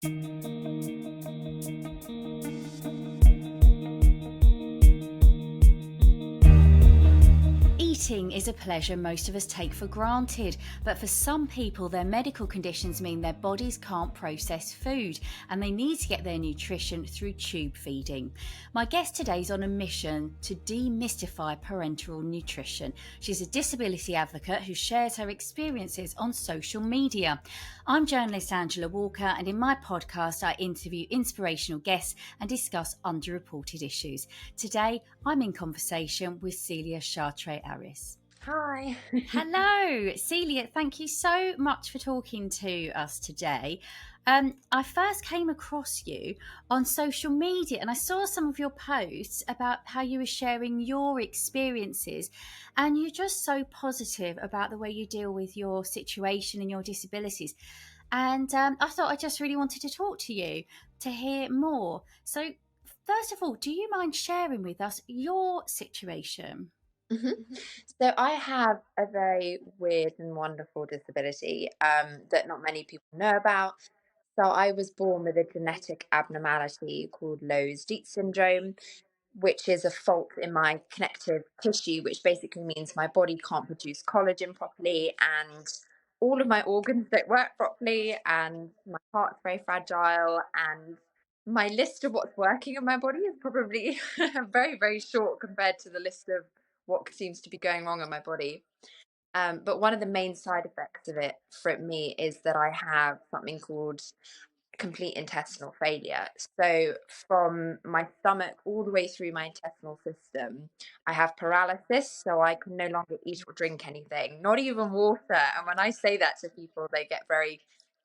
Eating is a pleasure most of us take for granted, but for some people, their medical conditions mean their bodies can't process food and they need to get their nutrition through tube feeding. My guest today is on a mission to demystify parenteral nutrition. She's a disability advocate who shares her experiences on social media. I'm journalist Angela Walker, and in my podcast, I interview inspirational guests and discuss underreported issues. Today, I'm in conversation with Celia Chartres-Aris. Hi. Hello, Celia. Thank you so much for talking to us today. I first came across you on social media and I saw some of your posts about how you were sharing your experiences, and you're just so positive about the way you deal with your situation and your disabilities. And I thought I just really wanted to talk to you to hear more. So, first of all, do you mind sharing with us your situation? Mhm. So I have a very weird and wonderful disability that not many people know about. So I was born with a genetic abnormality called Lowe's-Dietz syndrome, which is a fault in my connective tissue, which basically means my body can't produce collagen properly and all of my organs don't work properly and my heart's very fragile and my list of what's working in my body is probably very, very short compared to the list of what seems to be going wrong in my body. But one of the main side effects of it for me is that I have something called complete intestinal failure. So from my stomach all the way through my intestinal system, I have paralysis. So I can no longer eat or drink anything, not even water. And when I say that to people, they get very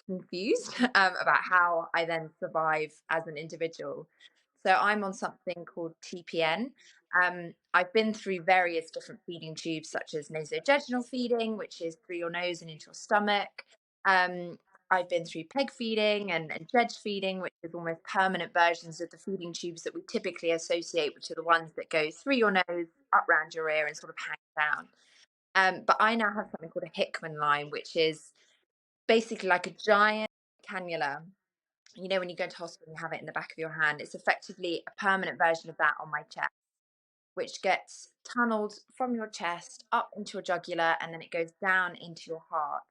confused about how I then survive as an individual. So I'm on something called TPN. I've been through various different feeding tubes, such as nasovaginal feeding, which is through your nose and into your stomach. Um, I've been through peg feeding and dredge feeding, which is almost permanent versions of the feeding tubes that we typically associate, which are the ones that go through your nose, up round your ear, and sort of hang down. But I now have something called a Hickman line, which is basically like a giant cannula. You know, when you go to hospital, you have it in the back of your hand. It's effectively a permanent version of that on my chest, which gets tunneled from your chest up into your jugular and then it goes down into your heart.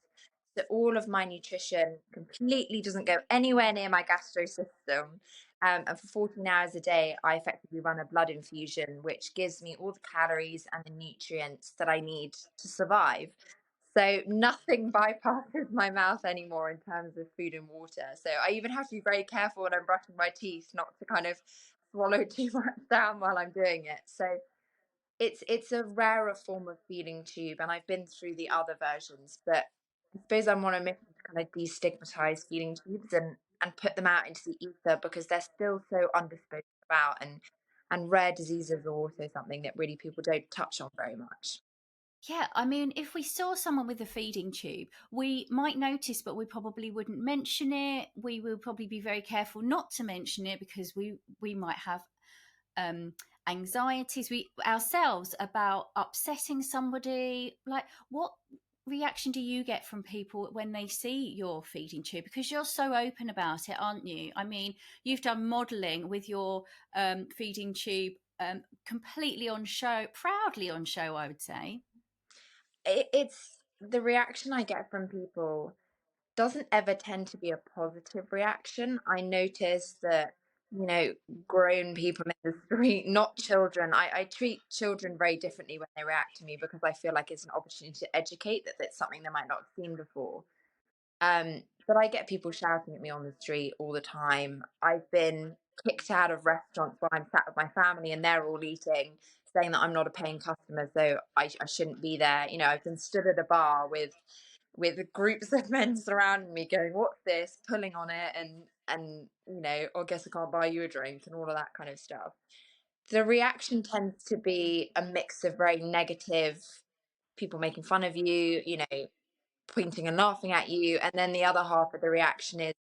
So all of my nutrition completely doesn't go anywhere near my gastro system. And for 14 hours a day, I effectively run a blood infusion, which gives me all the calories and the nutrients that I need to survive. So nothing bypasses my mouth anymore in terms of food and water. So I even have to be very careful when I'm brushing my teeth not to kind of swallow too much down while I'm doing it. So it's a rarer form of feeding tube, and I've been through the other versions, but I suppose I'm on a mission to kind of destigmatize feeding tubes and put them out into the ether because they're still so underspoken about, and rare diseases are also something that really people don't touch on very much. Yeah, I mean, if we saw someone with a feeding tube, we might notice, but we probably wouldn't mention it. We will probably be very careful not to mention it because we might have um, anxieties we ourselves about upsetting somebody. Like, what reaction do you get from people when they see your feeding tube? Because you're so open about it, aren't you? I mean, you've done modelling with your feeding tube completely on show, proudly on show, I would say. It's the reaction I get from people doesn't ever tend to be a positive reaction. I notice that, you know, grown people in the street, not children. I treat children very differently when they react to me because I feel like it's an opportunity to educate that it's something they might not have seen before. But I get people shouting at me on the street all the time. I've been kicked out of restaurants while I'm sat with my family and they're all eating, saying that I'm not a paying customer, so I shouldn't be there. You know, I've been stood at a bar with groups of men surrounding me going, "What's this?" pulling on it and you know, "Oh, I guess I can't buy you a drink," and all of that kind of stuff. The reaction tends to be a mix of very negative people making fun of you, you know, pointing and laughing at you, and then the other half of the reaction is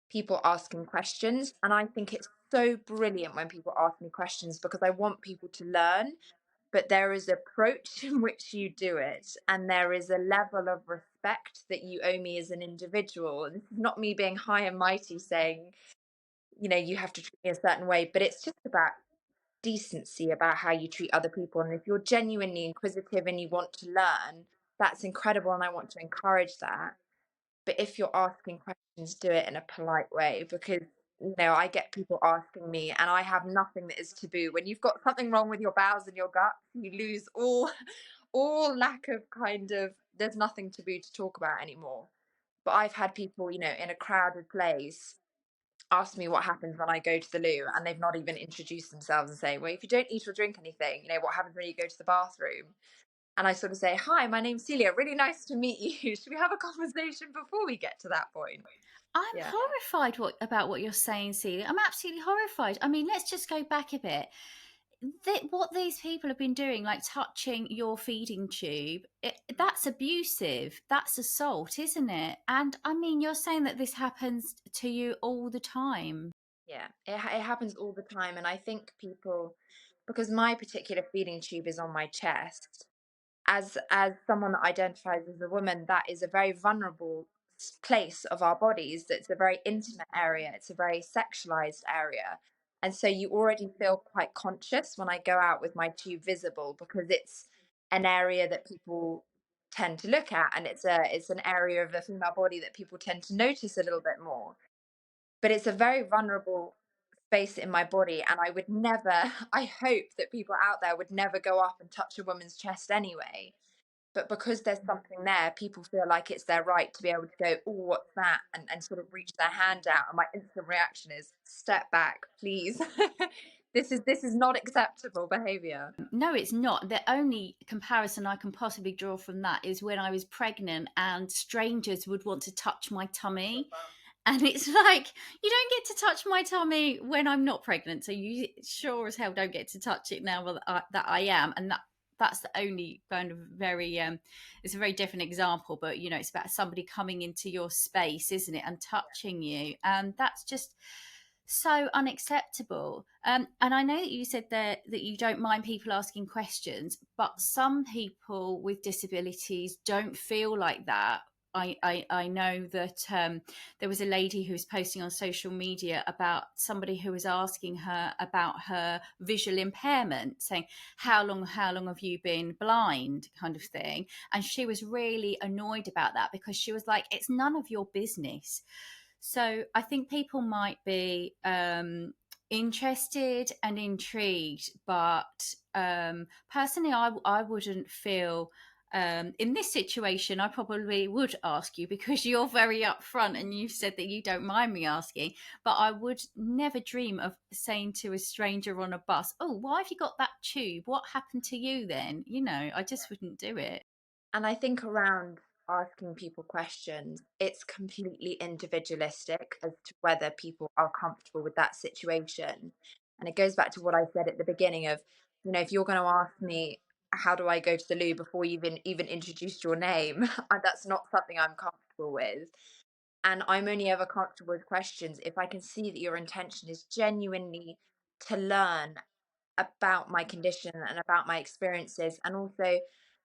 people asking questions. And I think it's so brilliant when people ask me questions because I want people to learn. but there is approach in which you do it, and there is a level of respect that you owe me as an individual. And this is not me being high and mighty saying, you have to treat me a certain way, but it's just about decency, about how you treat other people. And if you're genuinely inquisitive and you want to learn, that's incredible, and I want to encourage that. But if you're asking questions, do it in a polite way, because I get people asking me, and I have nothing that is taboo. When you've got something wrong with your bowels and your gut, you lose all lack of kind of, there's nothing taboo to talk about anymore. But I've had people, in a crowded place ask me what happens when I go to the loo, and they've not even introduced themselves and say, well, if you don't eat or drink anything, what happens when you go to the bathroom? And I sort of say, hi, my name's Celia. Really nice to meet you. Should we have a conversation before we get to that point? I'm Yeah. horrified about what you're saying, Celia. I'm absolutely horrified. I mean, let's just go back a bit. What these people have been doing, like touching your feeding tube, that's abusive. That's assault, isn't it? And I mean, you're saying that this happens to you all the time. Yeah, it happens all the time. And I think people, because my particular feeding tube is on my chest, as someone that identifies as a woman, that is a very vulnerable place of our bodies. That's a very intimate area. It's a very sexualized area. And so you already feel quite conscious when I go out with my tube visible, because it's an area that people tend to look at, and it's an area of the female body that people tend to notice a little bit more. But it's a very vulnerable space in my body, and I would never I hope that people out there would never go up and touch a woman's chest anyway. But because there's something there, people feel like it's their right to be able to go, oh, what's that? And sort of reach their hand out. And my instant reaction is, step back, please. This is not acceptable behavior. No, it's not. The only comparison I can possibly draw from that is when I was pregnant and strangers would want to touch my tummy. And it's like, you don't get to touch my tummy when I'm not pregnant. So you sure as hell don't get to touch it now that I am. And that's the only kind of very, it's a very different example, but it's about somebody coming into your space, isn't it? And touching you. And that's just so unacceptable. And I know that you said that you don't mind people asking questions, but some people with disabilities don't feel like that. I know that there was a lady who was posting on social media about somebody who was asking her about her visual impairment, saying, how long have you been blind, kind of thing. And she was really annoyed about that, because she was like, it's none of your business. So I think people might be interested and intrigued, but personally, I wouldn't feel. In this situation, I probably would ask you, because you're very upfront and you said that you don't mind me asking. But I would never dream of saying to a stranger on a bus, "Oh, why have you got that tube? What happened to you then?" I just wouldn't do it. And I think around asking people questions, it's completely individualistic as to whether people are comfortable with that situation. And it goes back to what I said at the beginning of, if you're going to ask me, how do I go to the loo, before you even introduced your name, that's not something I'm comfortable with. And I'm only ever comfortable with questions if I can see that your intention is genuinely to learn about my condition and about my experiences, and also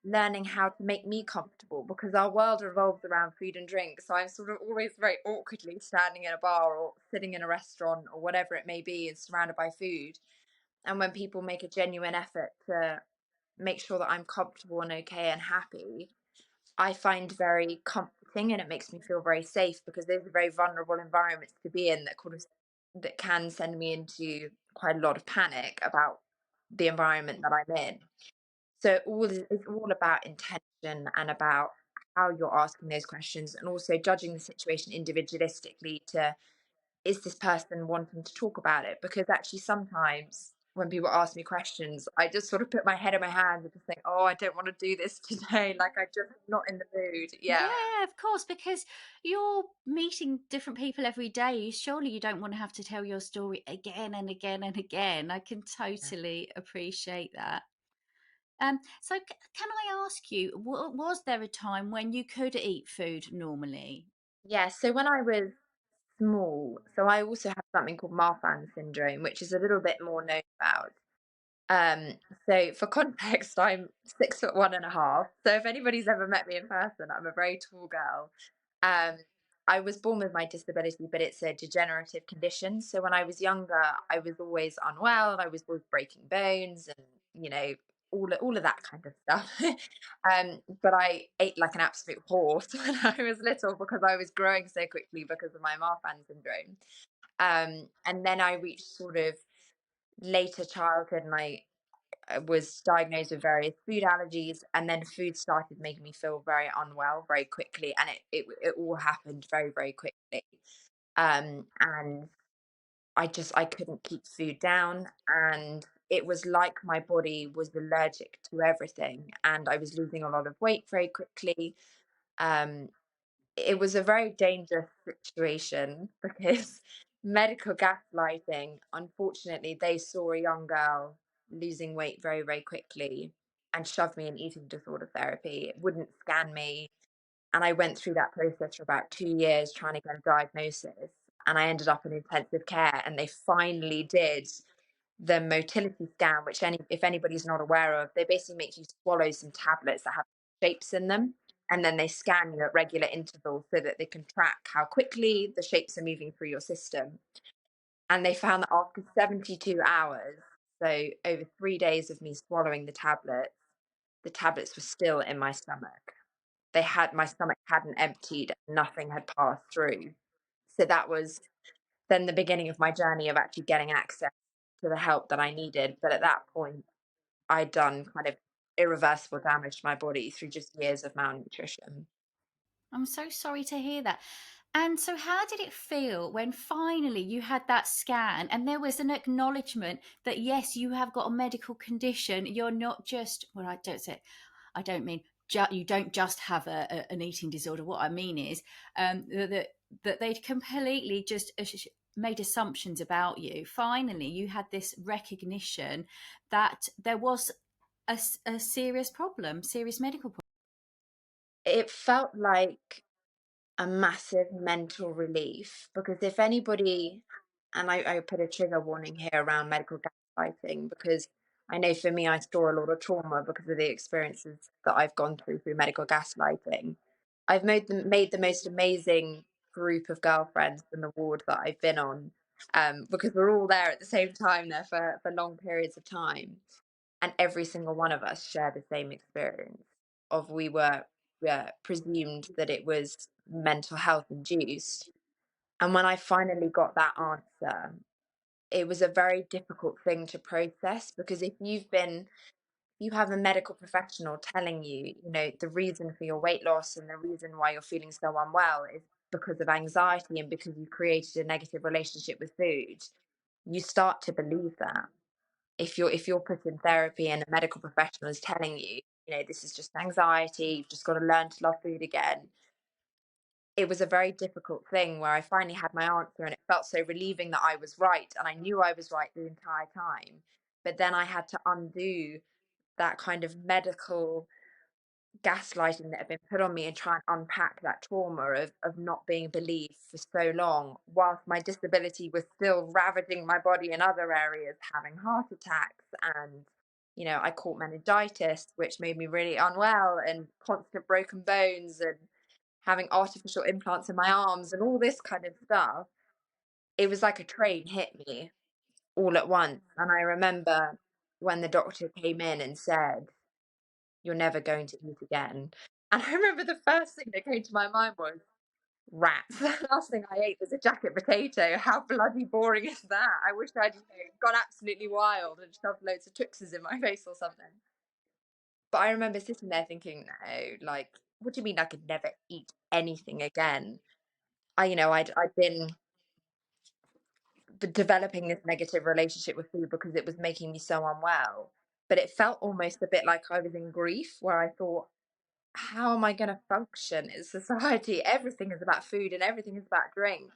learning how to make me comfortable, because our world revolves around food and drink. So I'm sort of always very awkwardly standing in a bar or sitting in a restaurant or whatever it may be, and surrounded by food. And when people make a genuine effort to make sure that I'm comfortable and okay and happy, I find very comforting, and it makes me feel very safe, because those are very vulnerable environments to be in, that can send me into quite a lot of panic about the environment that I'm in. So it's all about intention and about how you're asking those questions, and also judging the situation individualistically to, is this person wanting to talk about it? Because actually sometimes when people ask me questions, I just sort of put my head in my hands and just think, oh, I don't want to do this today. Like, I'm just not in the mood. Yeah. Yeah, of course, because you're meeting different people every day. Surely you don't want to have to tell your story again and again and again. I can totally appreciate that. So can I ask you, was there a time when you could eat food normally? Yeah. So when I was small, so I also have something called Marfan syndrome, which is a little bit more known about. Um, so for context, I'm 6'1.5". So if anybody's ever met me in person, I'm a very tall girl. Um, I was born with my disability, but it's a degenerative condition. So when I was younger, I was always unwell. I was always breaking bones, and you know, all of that kind of stuff. But I ate like an absolute horse when I was little because I was growing so quickly because of my Marfan syndrome. And then I reached sort of later childhood, and I was diagnosed with various food allergies, and then food started making me feel very unwell very quickly, and it all happened very, very quickly. And I couldn't keep food down, and it was like my body was allergic to everything, and I was losing a lot of weight very quickly. Um, it was a very dangerous situation because medical gaslighting, unfortunately, they saw a young girl losing weight very, very quickly and shoved me in eating disorder therapy. It wouldn't scan me. And I went through that process for about 2 years trying to get a diagnosis. And I ended up in intensive care, and they finally did the motility scan, which if anybody's not aware of, they basically make you swallow some tablets that have shapes in them, and then they scan you at regular intervals so that they can track how quickly the shapes are moving through your system. And they found that after 72 hours, so over 3 days of me swallowing the tablets were still in my stomach. My stomach hadn't emptied, nothing had passed through. So that was then the beginning of my journey of actually getting access to the help that I needed. But at that point, I'd done kind of irreversible damage to my body through just years of malnutrition. I'm so sorry to hear that. And so, how did it feel when finally you had that scan and there was an acknowledgement that yes, you have got a medical condition? You're not just, well, I don't mean you don't just have an eating disorder. What I mean is that they'd completely just made assumptions about you. Finally, you had this recognition that there was a serious problem, serious medical problem. It felt like a massive mental relief because if anybody, and I put a trigger warning here around medical gaslighting because I know for me, I store a lot of trauma because of the experiences that I've gone through medical gaslighting. I've made the most amazing group of girlfriends in the ward that I've been on, because we're all there at the same time there for long periods of time, and every single one of us share the same experience of we were presumed that it was mental health induced. And when I finally got that answer, it was a very difficult thing to process because you have a medical professional telling you, you know, the reason for your weight loss and the reason why you're feeling so unwell is because of anxiety and because you created a negative relationship with food, you start to believe that. If you're put in therapy and a medical professional is telling you, you know, this is just anxiety, you've just got to learn to love food again. It was a very difficult thing where I finally had my answer, and it felt so relieving that I was right, and I knew I was right the entire time. But then I had to undo that kind of medical gaslighting that had been put on me and try and unpack that trauma of not being believed for so long, whilst my disability was still ravaging my body in other areas, having heart attacks. And, you know, I caught meningitis, which made me really unwell, and constant broken bones, and having artificial implants in my arms, and all this kind of stuff. It was like a train hit me all at once. And I remember when the doctor came in and said, "You're never going to eat again." And I remember the first thing that came to my mind was rats. The last thing I ate was a jacket potato. How bloody boring is that? I wish I'd, you know, gone absolutely wild and shoved loads of Twixes in my face or something. But I remember sitting there thinking, no, like, what do you mean I could never eat anything again? I'd been developing this negative relationship with food because it was making me so unwell. But it felt almost a bit like I was in grief, where I thought, how am I going to function in society? Everything is about food and everything is about drink.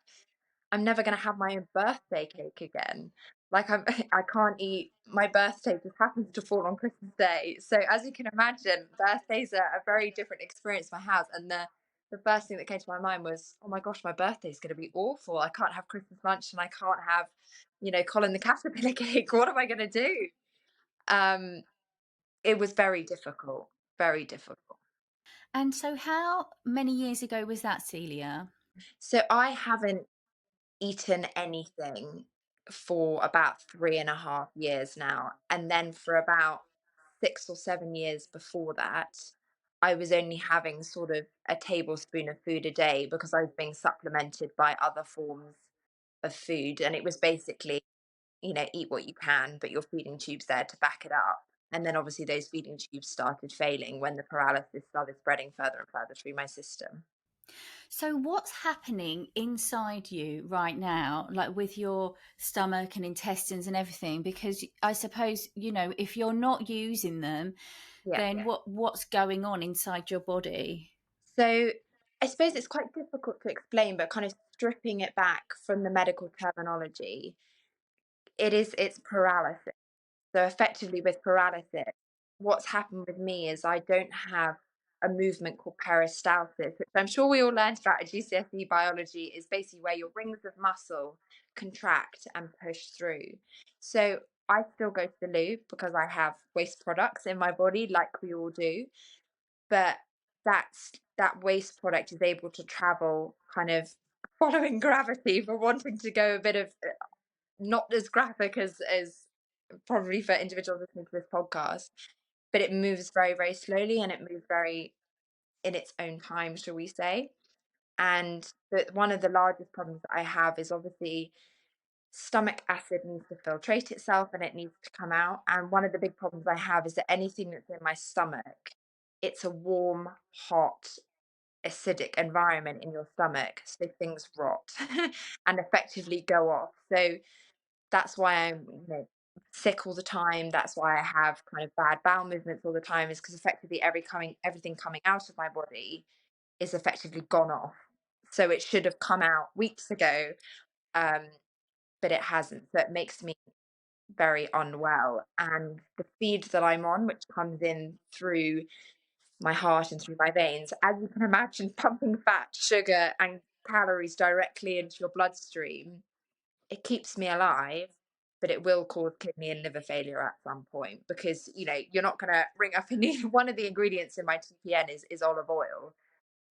I'm never going to have my own birthday cake again. Like I can't eat. My birthday just happens to fall on Christmas Day. So as you can imagine, birthdays are a very different experience in my house. And the first thing that came to my mind was, oh my gosh, my birthday's going to be awful. I can't have Christmas lunch, and I can't have, you know, Colin the caterpillar cake. What am I going to do? Um, it was very difficult, very difficult. And so, how many years ago was that, Celia? So I haven't eaten anything for about 3.5 years now. And then for about 6 or 7 years before that, I was only having sort of a tablespoon of food a day because I was being supplemented by other forms of food. And it was basically, eat what you can, but your feeding tube's there to back it up. And then obviously those feeding tubes started failing when the paralysis started spreading further and further through my system. So, what's happening inside you right now, like with your stomach and intestines and everything? Because I suppose, if you're not using them, Yeah. then what's going on inside your body? So I suppose it's quite difficult to explain, but kind of stripping it back from the medical terminology, it's paralysis. So effectively with paralysis, what's happened with me is I don't have a movement called peristalsis, which I'm sure we all learned about at GCSE biology, is basically where your rings of muscle contract and push through. So I still go to the loo because I have waste products in my body, like we all do, but that waste product is able to travel kind of following gravity, for wanting to go a bit of not as graphic as probably for individuals listening to this podcast, but it moves very, very slowly and it moves very in its own time, shall we say. And one of the largest problems that I have is obviously stomach acid needs to filtrate itself and it needs to come out. And one of the big problems I have is that anything that's in my stomach, it's a warm, hot, acidic environment in your stomach, so things rot and effectively go off. So that's why I'm, sick all the time. That's why I have kind of bad bowel movements all the time, is because effectively everything coming out of my body is effectively gone off. So it should have come out weeks ago, um, but it hasn't. So it makes me very unwell. And the feed that I'm on, which comes in through my heart and through my veins, as you can imagine, pumping fat, sugar, and calories directly into your bloodstream, it keeps me alive, but it will cause kidney and liver failure at some point, because you're not going to ring up and need one of the ingredients in my TPN is olive oil.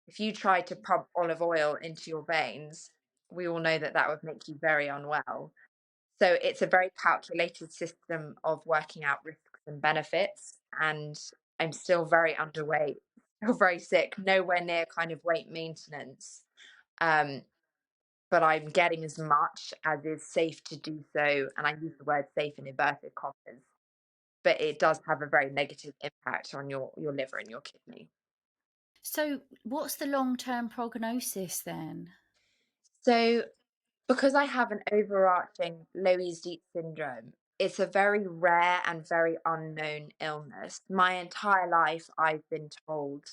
If you try to pump olive oil into your veins, we all know that that would make you very unwell. So it's a very calculated system of working out risks and benefits. And I'm still very underweight, still very sick, nowhere near kind of weight maintenance. Um, but I'm getting as much as is safe to do so. And I use the word safe in inverted commas, but it does have a very negative impact on your liver and your kidney. So, what's the long-term prognosis then? So because I have an overarching Loeys-Dietz syndrome, it's a very rare and very unknown illness. My entire life, I've been told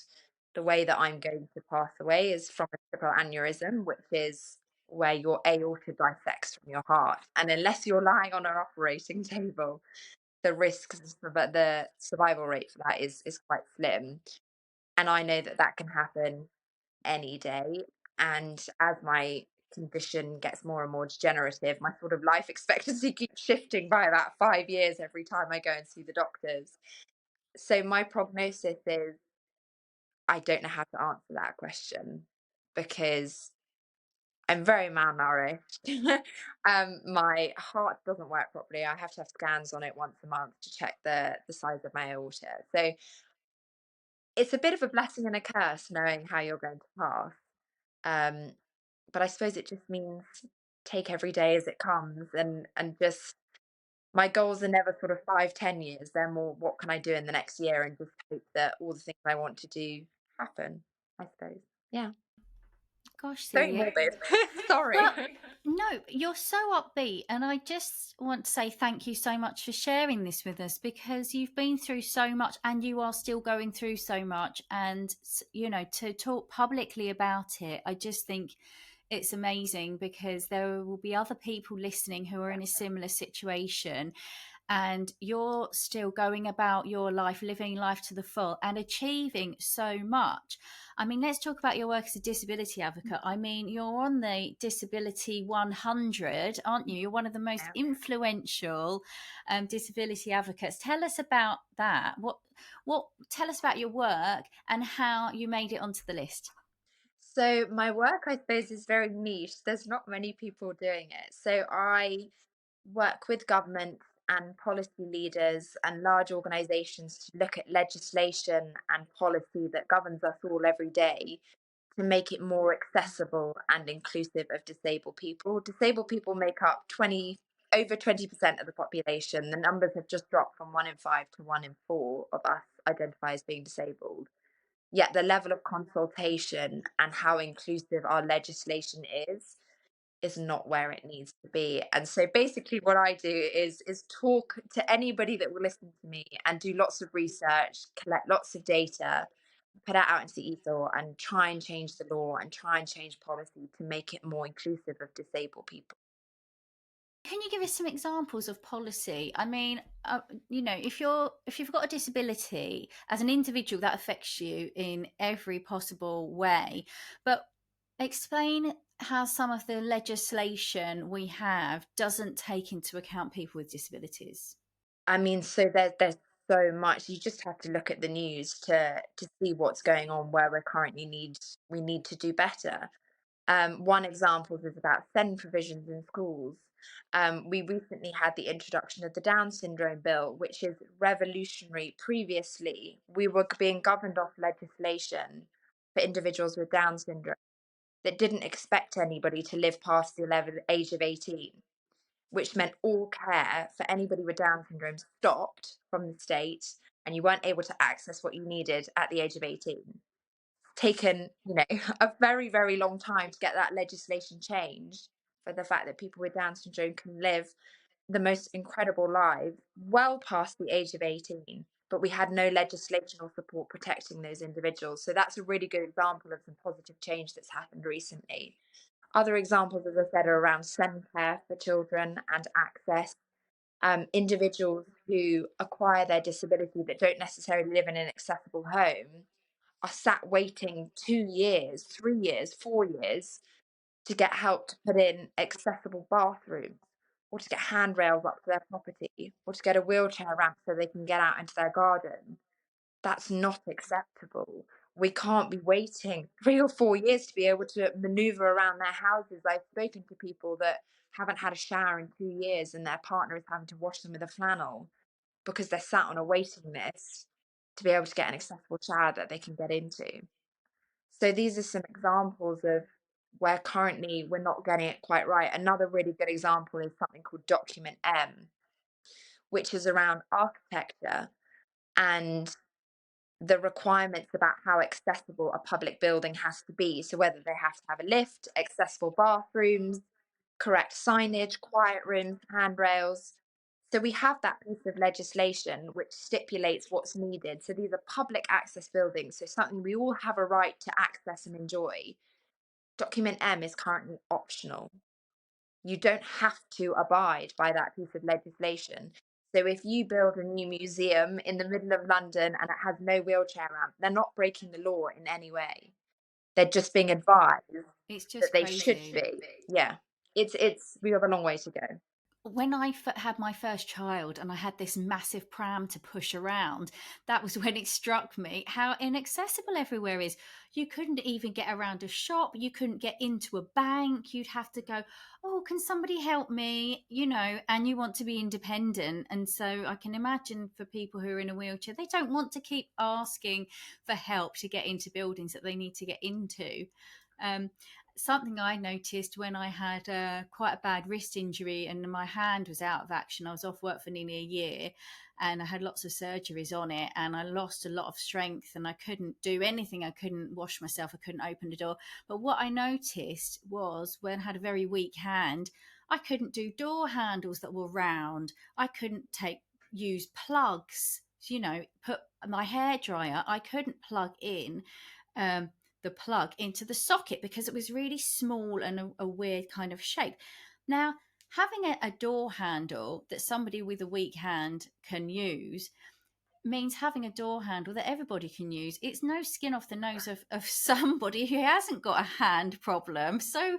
the way that I'm going to pass away is from a triple aneurysm, which is where your aorta dissects from your heart. And unless you're lying on an operating table, the risks, but the survival rate for that is quite slim. And I know that that can happen any day. And as my condition gets more and more degenerative, my sort of life expectancy keeps shifting by about 5 years every time I go and see the doctors. So my prognosis is, I don't know how to answer that question, because I'm very malnourished. My heart doesn't work properly. I have to have scans on it once a month to check the size of my aorta. So it's a bit of a blessing and a curse knowing how you're going to pass. Um, but I suppose it just means take every day as it comes, and just, my goals are never sort of 5, 10 years. They're more, what can I do in the next year, and just hope that all the things I want to do happen, I suppose. Yeah. Gosh, Very Celia. morbid. Sorry. Well, no, you're so upbeat. And I just want to say thank you so much for sharing this with us, because you've been through so much and you are still going through so much. And, to talk publicly about it, I just think it's amazing, because there will be other people listening who are in a similar situation. and you're still going about your life, living life to the full and achieving so much. I mean, let's talk about your work as a disability advocate. I mean, you're on the Disability 100, aren't you? You're one of the most Yeah. influential disability advocates. Tell us about that. What? Tell us about your work and how you made it onto the list. So my work, I suppose, is very niche. There's not many people doing it. So I work with governments and policy leaders and large organizations to look at legislation and policy that governs us all every day to make it more accessible and inclusive of disabled people. Disabled people make up over 20% of the population. The numbers have just dropped from 1 in 5 to 1 in 4 of us identify as being disabled. Yet the level of consultation and how inclusive our legislation is not where it needs to be. And so basically what I do is talk to anybody that will listen to me and do lots of research, collect lots of data, put it out into the ether and try and change the law and try and change policy to make it more inclusive of disabled people. Can you give us some examples of policy? I mean, if you've got a disability as an individual, that affects you in every possible way. But explain how some of the legislation we have doesn't take into account people with disabilities. I mean, so there's so much. You just have to look at the news to see what's going on where we need to do better. One example is about SEND provisions in schools. We recently had the introduction of the Down syndrome bill, which is revolutionary. Previously, we were being governed off legislation for individuals with Down syndrome that didn't expect anybody to live past the age of 18, which meant all care for anybody with Down syndrome stopped from the state, and you weren't able to access what you needed at the age of 18. Taken, a very, very long time to get that legislation changed for the fact that people with Down syndrome can live the most incredible lives well past the age of 18, but we had no legislation or support protecting those individuals. So that's a really good example of some positive change that's happened recently. Other examples, as I said, are around SEND care for children and access. Individuals who acquire their disability that don't necessarily live in an accessible home are sat waiting 2 years, 3 years, 4 years to get help to put in accessible bathrooms or to get handrails up to their property or to get a wheelchair ramp so they can get out into their garden. That's not acceptable. We can't be waiting 3 or 4 years to be able to maneuver around their houses. I've spoken to people that haven't had a shower in 2 years and their partner is having to wash them with a flannel because they're sat on a waiting list to be able to get an accessible shower that they can get into. So these are some examples of where currently we're not getting it quite right. Another really good example is something called Document M, which is around architecture and the requirements about how accessible a public building has to be. So whether they have to have a lift, accessible bathrooms, correct signage, quiet rooms, handrails. So we have that piece of legislation which stipulates what's needed. So these are public access buildings, so something we all have a right to access and enjoy. Document M is currently optional. You don't have to abide by that piece of legislation. So if you build a new museum in the middle of London and it has no wheelchair ramp, they're not breaking the law in any way. They're just being advised It's that just they should crazy. be. Yeah. It's we have a long way to go. When I had my first child and I had this massive pram to push around, that was when it struck me how inaccessible everywhere is. You couldn't even get around a shop, you couldn't get into a bank, you'd have to go, oh, can somebody help me? And you want to be independent. And so I can imagine for people who are in a wheelchair, they don't want to keep asking for help to get into buildings that they need to get into. Um, Something I noticed when I had quite a bad wrist injury and my hand was out of action. I was off work for nearly a year and I had lots of surgeries on it and I lost a lot of strength and I couldn't do anything. I couldn't wash myself. I couldn't open the door. But what I noticed was when I had a very weak hand, I couldn't do door handles that were round. I couldn't use plugs, put my hairdryer. I couldn't plug in. Um, the plug into the socket because it was really small and a weird kind of shape. Now, having a door handle that somebody with a weak hand can use means having a door handle that everybody can use. It's no skin off the nose of somebody who hasn't got a hand problem. So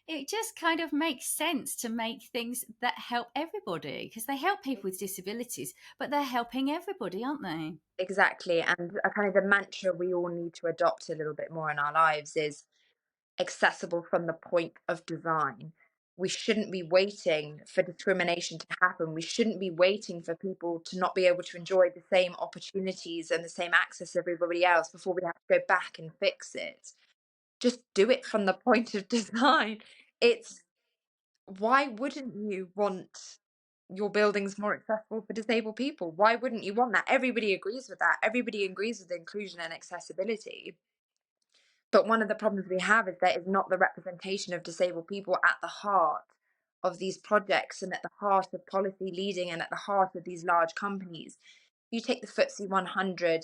it just kind of makes sense to make things that help everybody, because they help people with disabilities, but they're helping everybody, aren't they? Exactly. And a kind of the mantra we all need to adopt a little bit more in our lives is accessible from the point of design. We shouldn't be waiting for discrimination to happen. We shouldn't be waiting for people to not be able to enjoy the same opportunities and the same access as everybody else before we have to go back and fix it. Just do it from the point of design. It's Why wouldn't you want your buildings more accessible for disabled people? Why wouldn't you want that? Everybody agrees with that. Everybody agrees with inclusion and accessibility. But one of the problems we have is there is not the representation of disabled people at the heart of these projects and at the heart of policy leading and at the heart of these large companies. You take the FTSE 100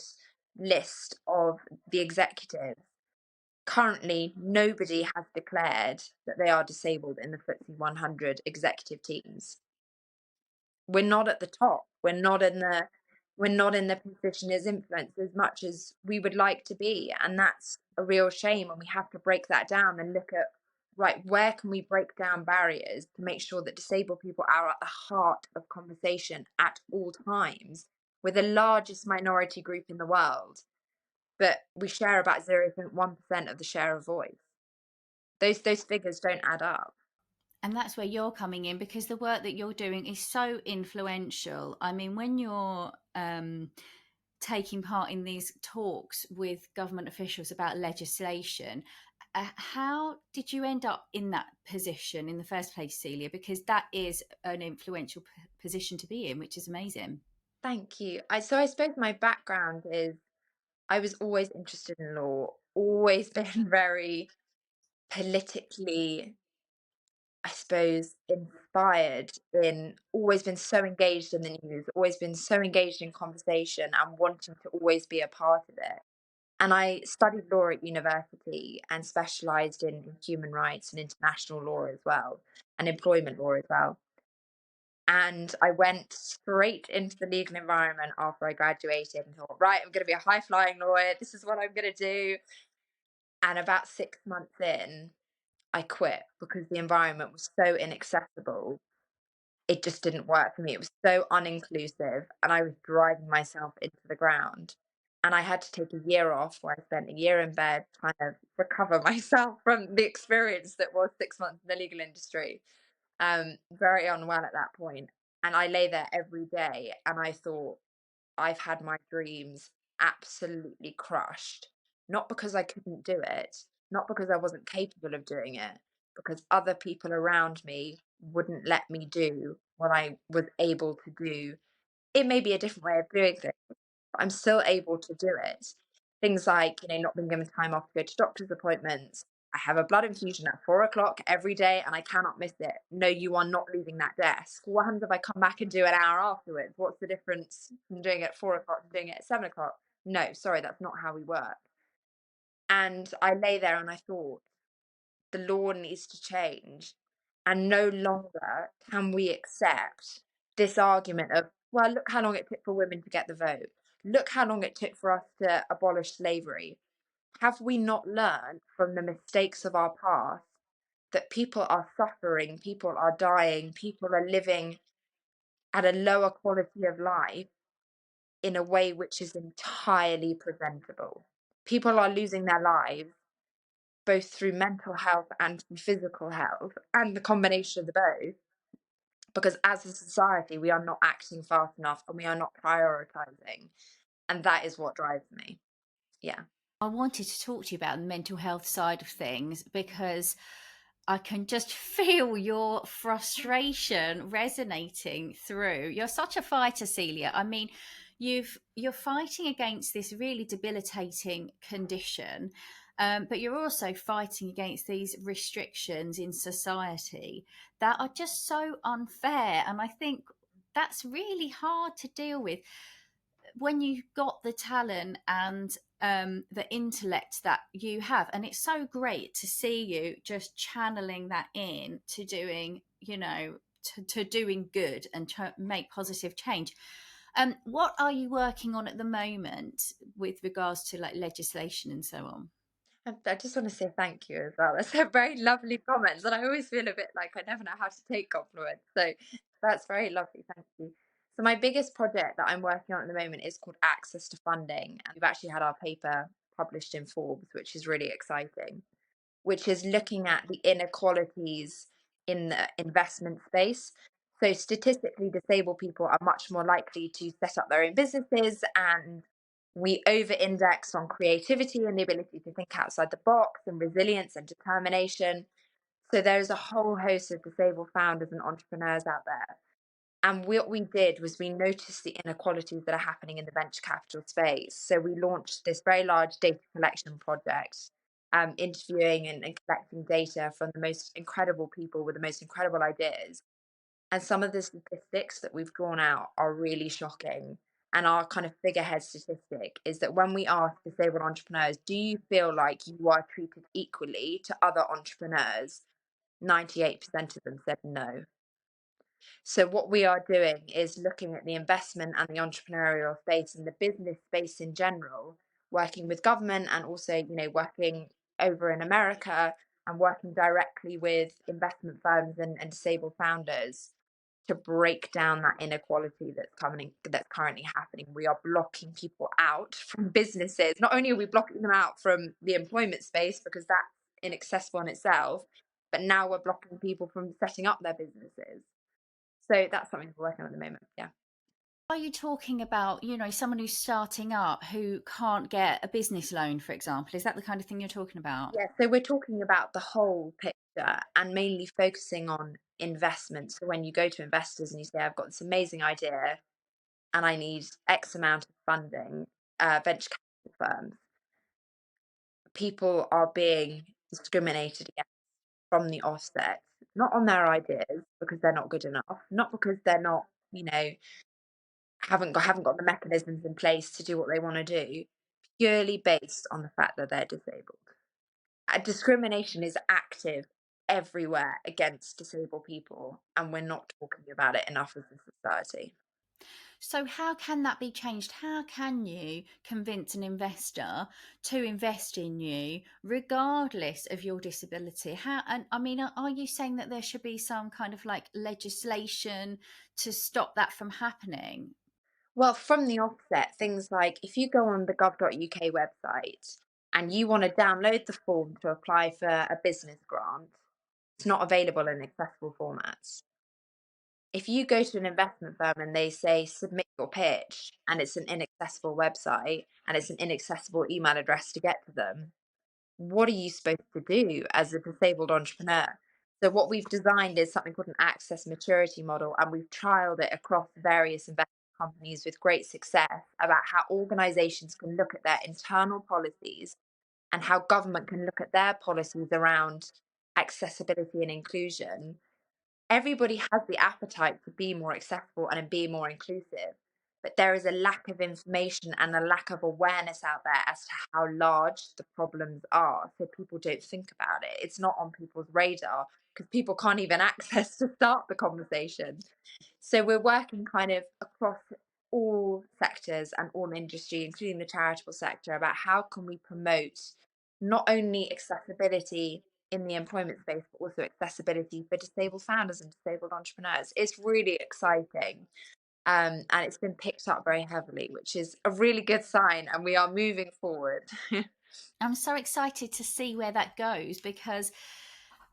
list of the executives. Currently, nobody has declared that they are disabled in the FTSE 100 executive teams. We're not at the top. We're not in the position as influence as much as we would like to be, and that's a real shame. And we have to break that down and look at, right, where can we break down barriers to make sure that disabled people are at the heart of conversation at all times. We're the largest minority group in the world, but we share about 0.1% of the share of voice. Those figures don't add up. And that's where you're coming in, because the work that you're doing is so influential. I mean, when you're taking part in these talks with government officials about legislation, how did you end up in that position in the first place, Celia? Because that is an influential position to be in, which is amazing. Thank you. I suppose my background is I was always interested in law, always been very politically, I suppose, inspired in, always been so engaged in the news, always been so engaged in conversation and wanting to always be a part of it. And I studied law at university and specialized in human rights and international law as well, and employment law as well. And I went straight into the legal environment after I graduated and thought, right, I'm going to be a high flying lawyer. This is what I'm going to do. And about 6 months in, I quit because the environment was so inaccessible. It just didn't work for me. It was so uninclusive, and I was driving myself into the ground. And I had to take a year off where I spent a year in bed trying to recover myself from the experience that was 6 months in the legal industry. Very unwell at that point. And I lay there every day and I thought, I've had my dreams absolutely crushed. Not because I couldn't do it, not because I wasn't capable of doing it, because other people around me wouldn't let me do what I was able to do. It may be a different way of doing things, but I'm still able to do it. Things like, not being given time off to go to doctor's appointments. I have a blood infusion at 4 o'clock every day and I cannot miss it. No, you are not leaving that desk. What happens if I come back and do an hour afterwards? What's the difference from doing it at 4 o'clock and doing it at 7 o'clock? No, sorry, that's not how we work. And I lay there and I thought, the law needs to change. And no longer can we accept this argument of, well, look how long it took for women to get the vote. Look how long it took for us to abolish slavery. Have we not learned from the mistakes of our past that people are suffering, people are dying, people are living at a lower quality of life in a way which is entirely preventable? People are losing their lives both through mental health and through physical health, and the combination of the both, because as a society, we are not acting fast enough and we are not prioritizing. And that is what drives me. Yeah. I wanted to talk to you about the mental health side of things, because I can just feel your frustration resonating through. You're such a fighter, Celia. I mean, you're fighting against this really debilitating condition, but you're also fighting against these restrictions in society that are just so unfair. And I think that's really hard to deal with when you've got the talent and the intellect that you have. And it's so great to see you just channeling that in to doing to doing good and to make positive change. What are you working on at the moment with regards to like legislation and so on? I just want to say thank you as well. That's a very lovely comments, and I always feel a bit like I never know how to take compliments. So that's very lovely. Thank you. So my biggest project that I'm working on at the moment is called Access to Funding, and we've actually had our paper published in Forbes, which is really exciting, which is looking at the inequalities in the investment space. So, statistically, disabled people are much more likely to set up their own businesses, and we over index on creativity and the ability to think outside the box and resilience and determination. So, there's a whole host of disabled founders and entrepreneurs out there. And what we did was we noticed the inequalities that are happening in the venture capital space. So we launched this very large data collection project, interviewing and collecting data from the most incredible people with the most incredible ideas. And some of the statistics that we've drawn out are really shocking. And our kind of figurehead statistic is that when we ask disabled entrepreneurs, do you feel like you are treated equally to other entrepreneurs? 98% of them said no. So what we are doing is looking at the investment and the entrepreneurial space and the business space in general, working with government and also, working over in America and working directly with investment firms and disabled founders to break down that inequality that's currently happening. We are blocking people out from businesses. Not only are we blocking them out from the employment space because that's inaccessible in itself, but now we're blocking people from setting up their businesses. So that's something we're working on at the moment. Yeah. Are you talking about, someone who's starting up who can't get a business loan, for example? Is that the kind of thing you're talking about? Yeah. So we're talking about the whole picture and mainly focusing on investments. So when you go to investors and you say, I've got this amazing idea and I need X amount of funding, venture capital firms, people are being discriminated against from the offset, not on their ideas because they're not good enough, not because they're not, you know, haven't got the mechanisms in place to do what they want to do, purely based on the fact that they're disabled. Discrimination is active everywhere against disabled people, and we're not talking about it enough as a society. So, how can that be changed? How can you convince an investor to invest in you regardless of your disability? How, and I mean, are you saying that there should be some kind of like legislation to stop that from happening? Well, from the offset, things like if you go on the gov.uk website and you want to download the form to apply for a business grant, it's not available in accessible formats. If you go to an investment firm and they say submit your pitch and it's an inaccessible website and it's an inaccessible email address to get to them, what are you supposed to do as a disabled entrepreneur? So what we've designed is something called an access maturity model, and we've trialed it across various investment companies with great success about how organizations can look at their internal policies and how government can look at their policies around accessibility and inclusion. Everybody has the appetite to be more accessible and be more inclusive, but there is a lack of information and a lack of awareness out there as to how large the problems are. So people don't think about it. It's not on people's radar because people can't even access to start the conversation. So we're working kind of across all sectors and all industry, including the charitable sector, about how can we promote not only accessibility in the employment space, but also accessibility for disabled founders and disabled entrepreneurs. It's really exciting. And it's been picked up very heavily, which is a really good sign. And we are moving forward. I'm so excited to see where that goes because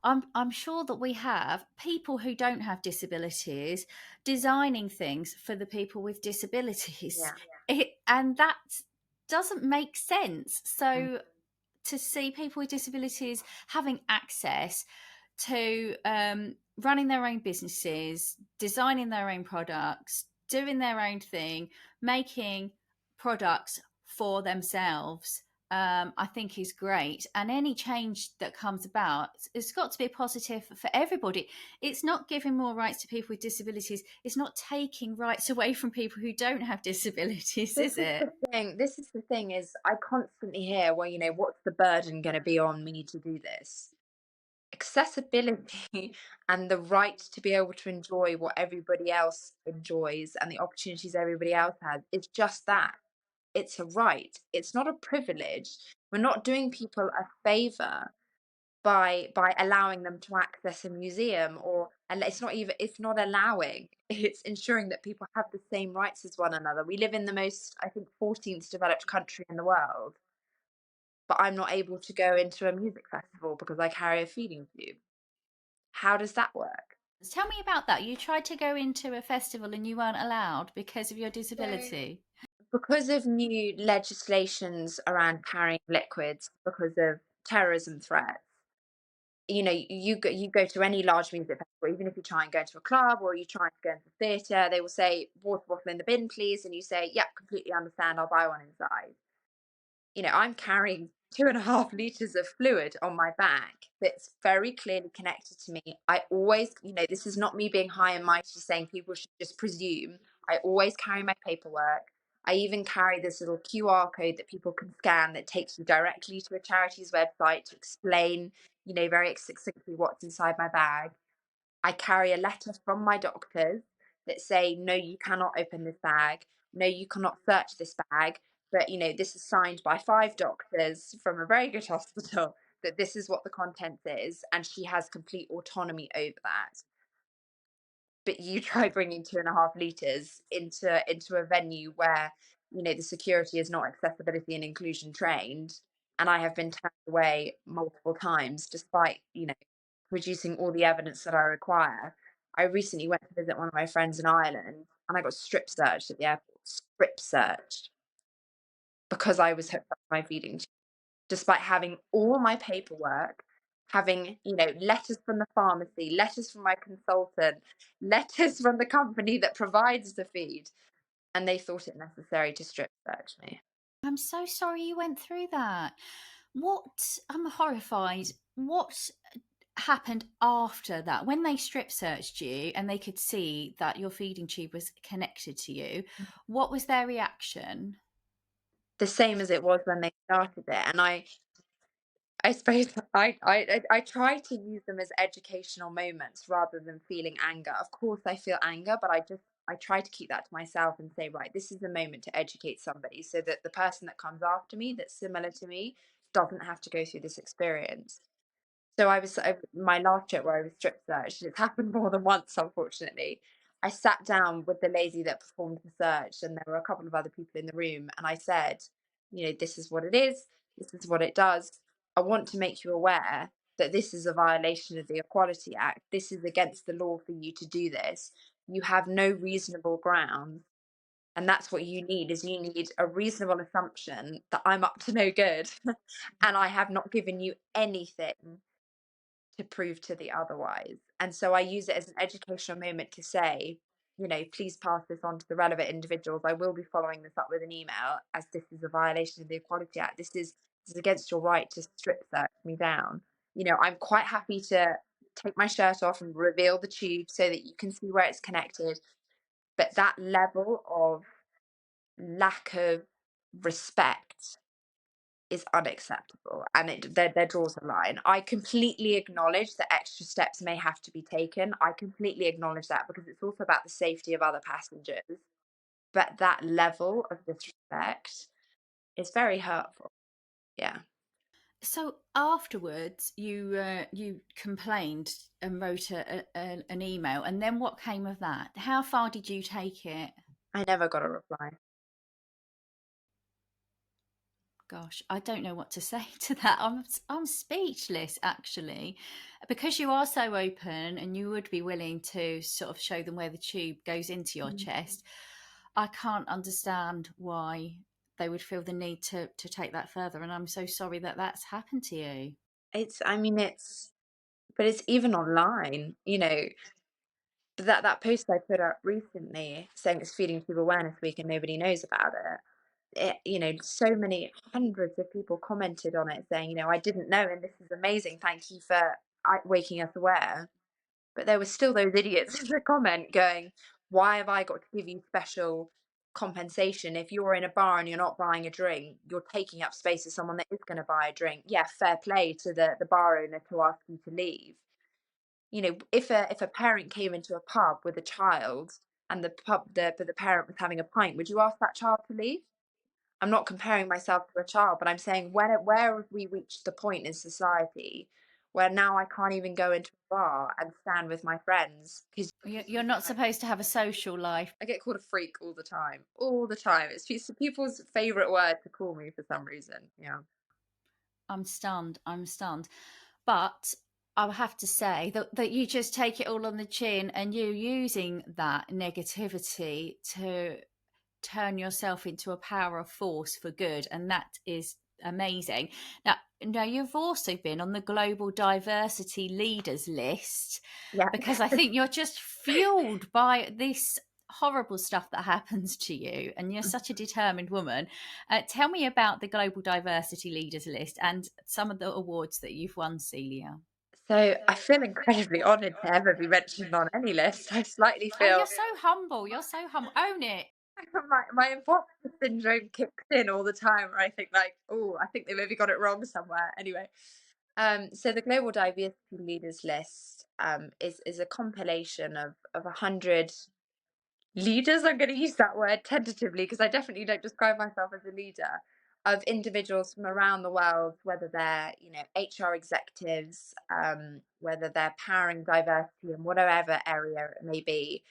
I'm sure that we have people who don't have disabilities designing things for the people with disabilities. Yeah. And that doesn't make sense. Mm. So to see people with disabilities having access to running their own businesses, designing their own products, doing their own thing, making products for themselves, I think is great. And any change that comes about, it's got to be positive for everybody. It's not giving more rights to people with disabilities. It's not taking rights away from people who don't have disabilities, This is is it? the thing. This is the thing is I constantly hear, well, what's the burden going to be on me to do this? accessibility and the right to be able to enjoy what everybody else enjoys and the opportunities everybody else has is just that. It's a right. It's not a privilege. We're not doing people a favor by allowing them to access a museum, or and it's not allowing, it's ensuring that people have the same rights as one another. We live in the most, I think, 14th developed country in the world, but I'm not able to go into a music festival because I carry a feeding tube. How does that work? Tell me about that. You tried to go into a festival and you weren't allowed because of your So, disability. because of new legislations around carrying liquids because of terrorism threats, you go to any large music festival, even if you try and go into a club or you try to go into a theatre, they will say, water bottle in the bin, please. And you say, yeah, completely understand, I'll buy one inside. I'm carrying 2.5 liters of fluid on my back that's very clearly connected to me. I always, this is not me being high and mighty saying people should just presume. I always carry my paperwork. I even carry this little QR code that people can scan that takes you directly to a charity's website to explain, very succinctly what's inside my bag. I carry a letter from my doctors that say, no, you cannot open this bag. No, you cannot search this bag. But, this is signed by 5 doctors from a very good hospital that this is what the contents is. And she has complete autonomy over that. But you try bringing 2.5 liters into a venue where, the security is not accessibility and inclusion trained. And I have been turned away multiple times, despite, producing all the evidence that I require. I recently went to visit one of my friends in Ireland and I got strip searched at the airport, strip searched, because I was hooked up to my feeding tube, despite having all my paperwork, having, letters from the pharmacy, letters from my consultant, letters from the company that provides the feed, and they thought it necessary to strip search me. I'm so sorry you went through that. I'm horrified. What happened after that? When they strip searched you and they could see that your feeding tube was connected to you, what was their reaction? The same as it was when they started it. And I suppose I try to use them as educational moments rather than feeling anger. Of course, I feel anger, but I try to keep that to myself and say, right, this is a moment to educate somebody so that the person that comes after me, that's similar to me, doesn't have to go through this experience. So my last trip where I was strip searched, it's happened more than once, unfortunately. I sat down with the lady that performed the search, and there were a couple of other people in the room, and I said, this is what it is, this is what it does. I want to make you aware that this is a violation of the Equality Act. This is against the law for you to do this. You have no reasonable grounds. And that's what you need a reasonable assumption that I'm up to no good. And I have not given you anything to prove to the otherwise. And so I use it as an educational moment to say, please pass this on to the relevant individuals. I will be following this up with an email, as this is a violation of the Equality Act. This is against your right to strip search me down. I'm quite happy to take my shirt off and reveal the tube so that you can see where it's connected. But that level of lack of respect is unacceptable, and there draws a line. I completely acknowledge that extra steps may have to be taken. I completely acknowledge that because it's also about the safety of other passengers. But that level of disrespect is very hurtful. Yeah. So afterwards, you complained and wrote an email, and then what came of that? How far did you take it? I never got a reply. Gosh, I don't know what to say to that. I'm speechless actually, because you are so open and you would be willing to sort of show them where the tube goes into your Mm. chest. I can't understand why they would feel the need to take that further, and I'm so sorry that that's happened to you. I mean, but it's even online, that post I put up recently saying it's Feeding Tube Awareness Week and nobody knows about it. So many hundreds of people commented on it saying, I didn't know, and this is amazing. Thank you for waking us aware. But there were still those idiots in the comment going, why have I got to give you special compensation. If you're in a bar and you're not buying a drink, you're taking up space of someone that is going to buy a drink. Yeah, fair play to the bar owner to ask you to leave. You know, if a parent came into a pub with a child and the parent was having a pint, would you ask that child to leave? I'm not comparing myself to a child, but I'm saying where have we reached the point in society where now I can't even go into a bar and stand with my friends because You're not supposed to have a social life. I get called a freak all the time, all the time. It's people's favorite word to call me for some reason. Yeah. I'm stunned. I'm stunned. But I have to say that you just take it all on the chin, and you using that negativity to turn yourself into a power of force for good, and that is amazing. Now you've also been on the global diversity leaders list, Yeah. because I think you're just fueled by this horrible stuff that happens to you, and you're such a determined woman. Tell me about the global diversity leaders list and some of the awards that you've won, Celia. So I feel incredibly honoured to ever be mentioned on any list. I slightly Oh, feel you're so humble. You're so humble. Own it. my imposter syndrome kicks in all the time where I think like, oh, I think they maybe got it wrong somewhere. Anyway, so the Global Diversity Leaders List is a compilation of 100 leaders. I'm going to use that word tentatively because I definitely don't describe myself as a leader, of individuals from around the world, whether they're, you know, HR executives, whether they're powering diversity in whatever area it may be,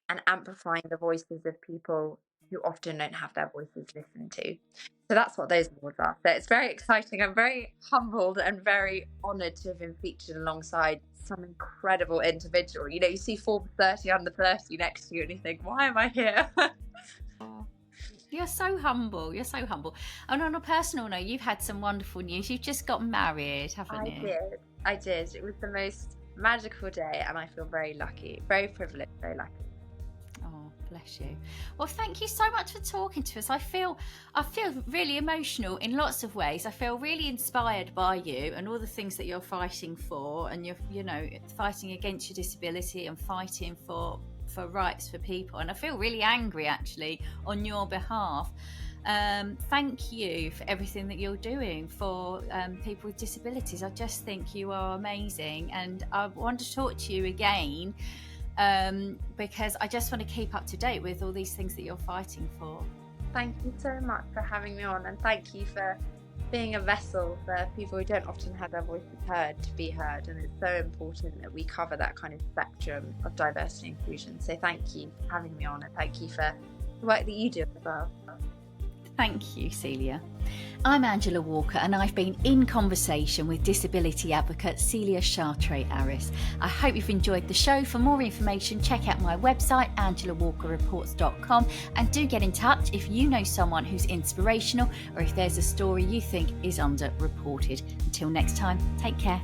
and amplifying the voices of people who often don't have their voices listened to. So that's what those awards are. So it's very exciting. I'm very humbled and very honoured to have been featured alongside some incredible individual. You know, you see Forbes 30 under 30 next to you and you think, why am I here? You're so humble. You're so humble. And on a personal note, you've had some wonderful news. You've just got married, haven't you? I did. It was the most magical day and I feel very lucky, very privileged, very lucky. Oh, bless you. Well, thank you so much for talking to us. I feel really emotional in lots of ways. I feel really inspired by you and all the things that you're fighting for, and you're fighting against your disability and fighting for rights for people. And I feel really angry actually on your behalf. Thank you for everything that you're doing for people with disabilities. I just think you are amazing, and I want to talk to you again. Because I just want to keep up to date with all these things that you're fighting for. Thank you so much for having me on, and thank you for being a vessel for people who don't often have their voices heard to be heard. And it's so important that we cover that kind of spectrum of diversity and inclusion. So thank you for having me on, and thank you for the work that you do as well. Thank you, Celia. I'm Angela Walker, and I've been in conversation with disability advocate Celia Chartres-Aris. I hope you've enjoyed the show. For more information, check out my website, angelawalkerreports.com, and do get in touch if you know someone who's inspirational or if there's a story you think is underreported. Until next time, take care.